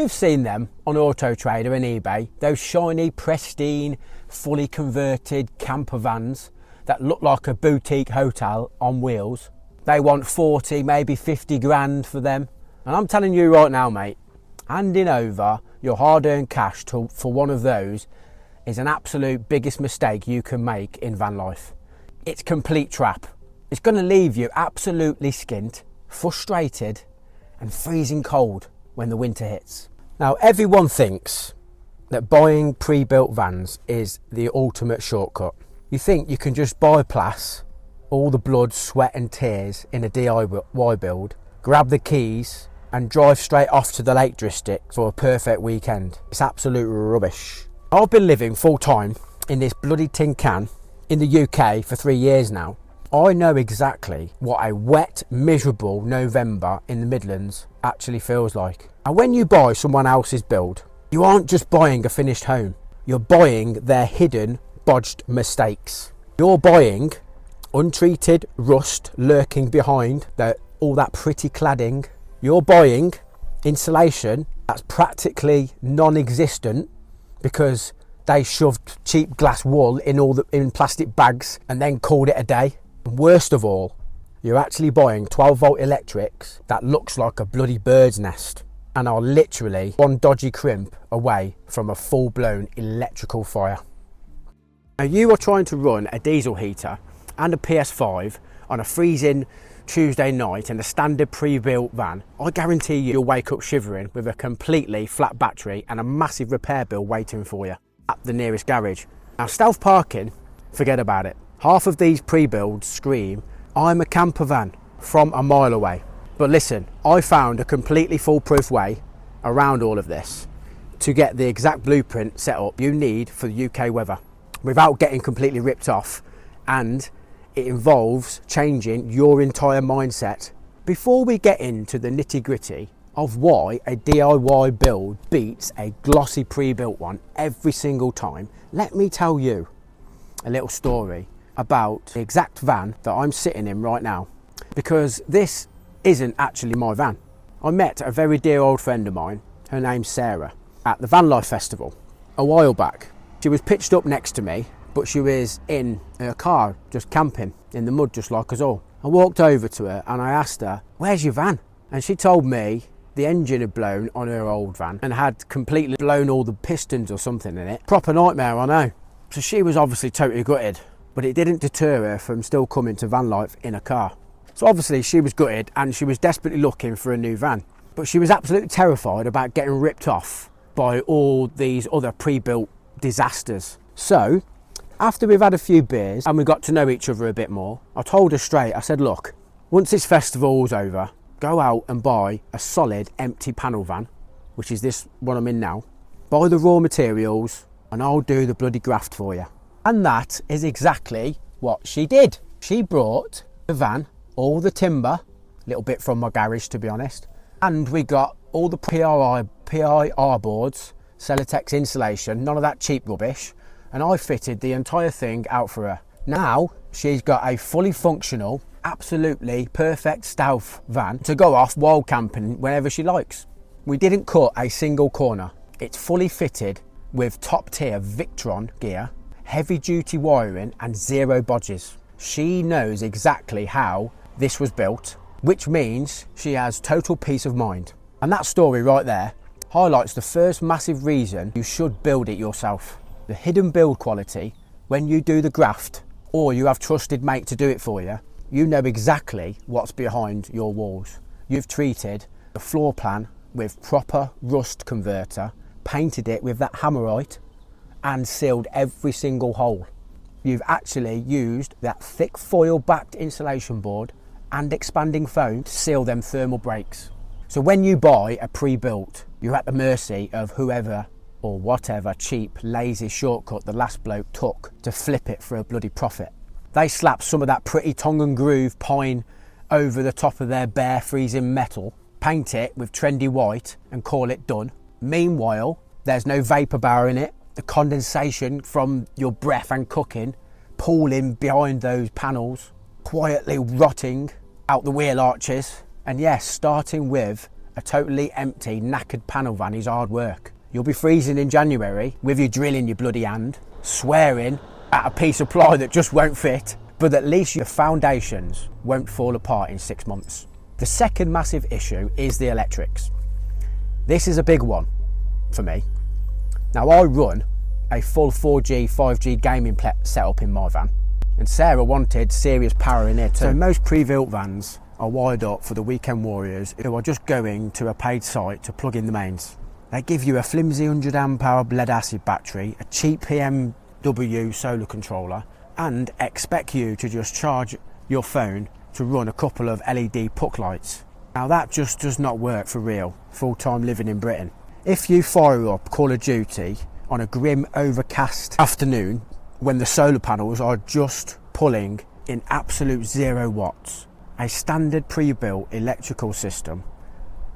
You've seen them on Auto Trader and eBay, those shiny, pristine, fully converted camper vans that look like a boutique hotel on wheels. They want 40, maybe 50 grand for them. And I'm telling you right now, mate, handing over your hard-earned cash for one of those is an absolute biggest mistake you can make in van life. It's a complete trap. It's going to leave you absolutely skint, frustrated and freezing cold when the winter hits. Now, everyone thinks that buying pre-built vans is the ultimate shortcut. You think you can just bypass all the blood, sweat and tears in a DIY build, grab the keys and drive straight off to the Lake District for a perfect weekend. It's absolute rubbish. I've been living full time in this bloody tin can in the UK for 3 years now. I know exactly what a wet, miserable November in the Midlands actually feels like. And when you buy someone else's build, you aren't just buying a finished home. You're buying their hidden, bodged mistakes. You're buying untreated rust lurking behind all that pretty cladding. You're buying insulation that's practically non-existent because they shoved cheap glass wool in plastic bags and then called it a day. Worst of all, you're actually buying 12-volt electrics that looks like a bloody bird's nest and are literally one dodgy crimp away from a full-blown electrical fire. Now, you are trying to run a diesel heater and a PS5 on a freezing Tuesday night in a standard pre-built van. I guarantee you'll wake up shivering with a completely flat battery and a massive repair bill waiting for you at the nearest garage. Now, stealth parking, forget about it. Half of these pre-builds scream, I'm a camper van from a mile away. But listen, I found a completely foolproof way around all of this to get the exact blueprint set up you need for the UK weather without getting completely ripped off, and it involves changing your entire mindset. Before we get into the nitty-gritty of why a DIY build beats a glossy pre-built one every single time, let me tell you a little story about the exact van that I'm sitting in right now, because this isn't actually my van. I met a very dear old friend of mine, her name's Sarah, at the Van Life Festival a while back. She was pitched up next to me, but she was in her car just camping in the mud just like us all. I walked over to her and I asked her, where's your van? And she told me the engine had blown on her old van and had completely blown all the pistons or something in it. Proper nightmare, I know. So she was obviously totally gutted, but it didn't deter her from still coming to van life in a car. So obviously she was gutted and she was desperately looking for a new van, but she was absolutely terrified about getting ripped off by all these other pre-built disasters. So after we've had a few beers and we got to know each other a bit more, I told her straight, I said, look, once this festival's over, go out and buy a solid empty panel van, which is this one I'm in now, buy the raw materials and I'll do the bloody graft for you. And that is exactly what she did. She brought the van, all the timber, a little bit from my garage to be honest, and we got all the PIR boards, Celotex insulation, none of that cheap rubbish, and I fitted the entire thing out for her. Now she's got a fully functional, absolutely perfect stealth van to go off wild camping whenever she likes. We didn't cut a single corner. It's fully fitted with top tier Victron gear, heavy duty wiring and zero bodges. She knows exactly how this was built, which means she has total peace of mind. And that story right there highlights the first massive reason you should build it yourself. The hidden build quality. When you do the graft or you have trusted mate to do it for you, you know exactly what's behind your walls. You've treated the floor plan with proper rust converter, painted it with that hammerite and sealed every single hole. You've actually used that thick foil backed insulation board and expanding foam to seal them thermal breaks. So when you buy a pre-built, you're at the mercy of whoever or whatever cheap, lazy shortcut the last bloke took to flip it for a bloody profit. They slap some of that pretty tongue and groove pine over the top of their bare freezing metal, paint it with trendy white and call it done. Meanwhile, there's no vapor bar in it. The condensation from your breath and cooking pooling behind those panels, quietly rotting out the wheel arches. And yes, starting with a a totally empty, knackered panel van is hard work. You'll be freezing in January with your drill in your bloody hand, swearing at a piece of ply that just won't fit, but at least your foundations won't fall apart in 6 months. The second massive issue is the electrics. This is a big one for me. Now, I run a full 4G, 5G gaming setup in my van, and Sarah wanted serious power in it too. So most pre-built vans are wired up for the weekend warriors who are just going to a paid site to plug in the mains. They give you a flimsy 100 amp hour lead acid battery, a cheap BMW solar controller, and expect you to just charge your phone to run a couple of LED puck lights. Now that just does not work for real full-time living in Britain. If you fire up Call of Duty on a grim overcast afternoon when the solar panels are just pulling in absolute 0 watts, a standard pre-built electrical system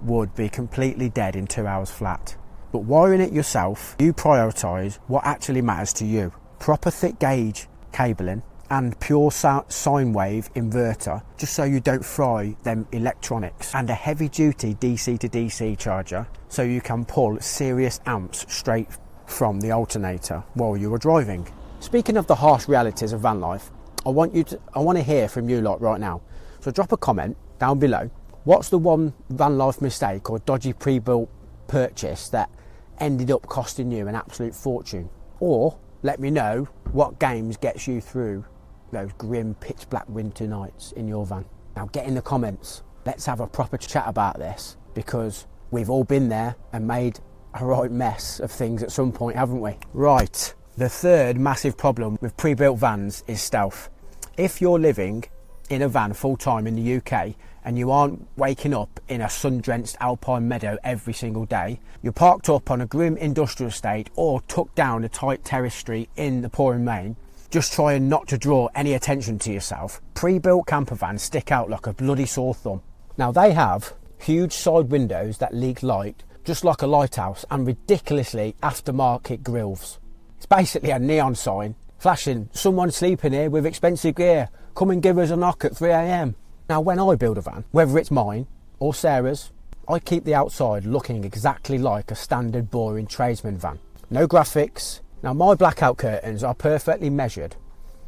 would be completely dead in 2 hours flat. But wiring it yourself, you prioritise what actually matters to you. Proper thick gauge cabling and pure sine wave inverter, just so you don't fry them electronics, and a heavy duty DC to DC charger so you can pull serious amps straight from the alternator while you are driving. Speaking of the harsh realities of van life, I want to hear from you lot right now. So drop a comment down below. What's the one van life mistake or dodgy pre-built purchase that ended up costing you an absolute fortune? Or let me know what games gets you through those grim pitch black winter nights in your van. Now get in the comments. Let's have a proper chat about this, because we've all been there and made a right mess of things at some point, haven't we? Right, the third massive problem with pre-built vans is stealth. If you're living in a van full-time in the UK and you aren't waking up in a sun-drenched alpine meadow every single day, you're parked up on a grim industrial estate or tucked down a tight terrace street in the pouring rain, just trying not to draw any attention to yourself, pre-built camper vans stick out like a bloody sore thumb. Now they have huge side windows that leak light just like a lighthouse, and ridiculously aftermarket grills. It's basically a neon sign flashing, "Someone sleeping here with expensive gear, come and give us a knock at 3 AM. Now when I build a van, whether it's mine or Sarah's, I keep the outside looking exactly like a standard boring tradesman van. No graphics. Now my blackout curtains are perfectly measured,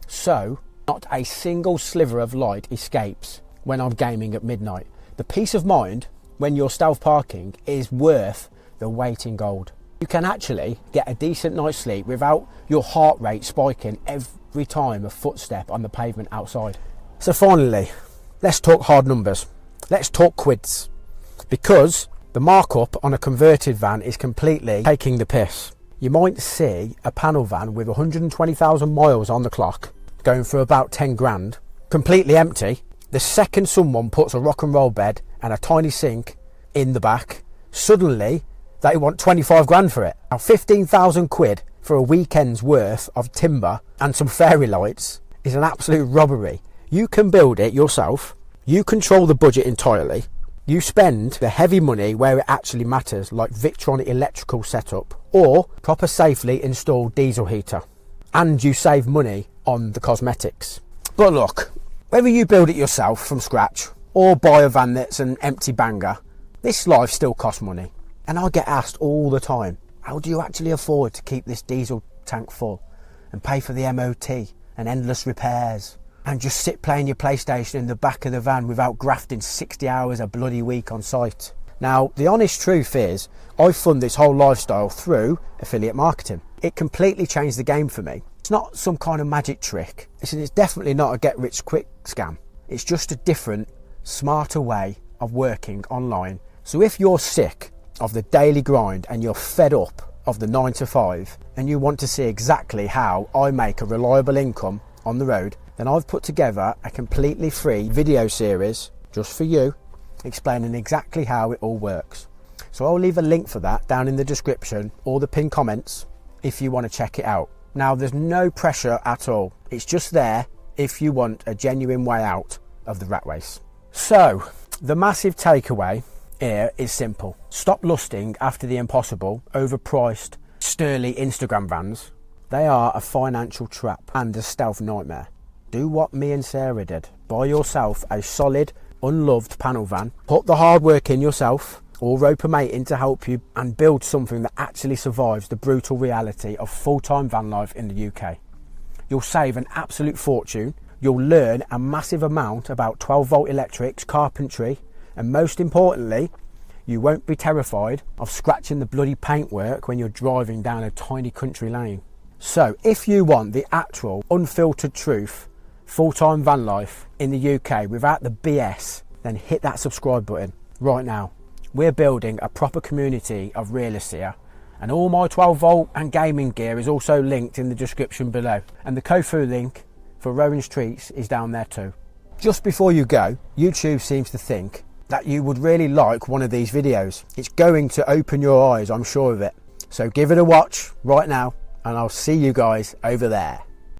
so not a single sliver of light escapes when I'm gaming at midnight. The peace of mind when you're stealth parking is worth the weight in gold. You can actually get a decent night's sleep without your heart rate spiking every time a footstep on the pavement outside. So finally, let's talk hard numbers. Let's talk quids. Because the markup on a converted van is completely taking the piss. You might see a panel van with 120,000 miles on the clock going for about 10 grand, completely empty. The second someone puts a rock and roll bed and a tiny sink in the back, suddenly they want 25 grand for it. Now 15,000 quid for a weekend's worth of timber and some fairy lights is an absolute robbery. You can build it yourself, you control the budget entirely, you spend the heavy money where it actually matters, like Victron electrical setup or proper safely installed diesel heater, and you save money on the cosmetics. But look, whether you build it yourself from scratch or buy a van that's an empty banger, this life still costs money. And I get asked all the time, how do you actually afford to keep this diesel tank full and pay for the MOT and endless repairs and just sit playing your PlayStation in the back of the van without grafting 60 hours a bloody week on site? Now, the honest truth is, I fund this whole lifestyle through affiliate marketing. It completely changed the game for me. It's not some kind of magic trick. It's definitely not a get-rich-quick scam. It's just a different, smarter way of working online. So if you're sick of the daily grind and you're fed up of the 9 to 5 and you want to see exactly how I make a reliable income on the road, then I've put together a completely free video series just for you, explaining exactly how it all works. So I'll leave a link for that down in the description or the pinned comments if you want to check it out. Now there's no pressure at all. It's just there if you want a genuine way out of the rat race. So the massive takeaway here is simple. Stop lusting after the impossible, overpriced, sturdy Instagram vans. They are a financial trap and a stealth nightmare. Do what me and Sarah did. Buy yourself a solid, unloved panel van. Put the hard work in yourself. or roper mating to help you and build something that actually survives the brutal reality of full-time van life in the UK. You'll save an absolute fortune, you'll learn a massive amount about 12-volt electrics, carpentry, and most importantly, you won't be terrified of scratching the bloody paintwork when you're driving down a tiny country lane. So if you want the actual unfiltered truth, full-time van life in the UK without the BS, then hit that subscribe button right now. We're building a proper community of realists here, and all my 12-volt and gaming gear is also linked in the description below, and the Kofu link for Rowan's Treats is down there too. Just before you go, YouTube seems to think that you would really like one of these videos. It's going to open your eyes, I'm sure of it. So give it a watch right now, and I'll see you guys over there.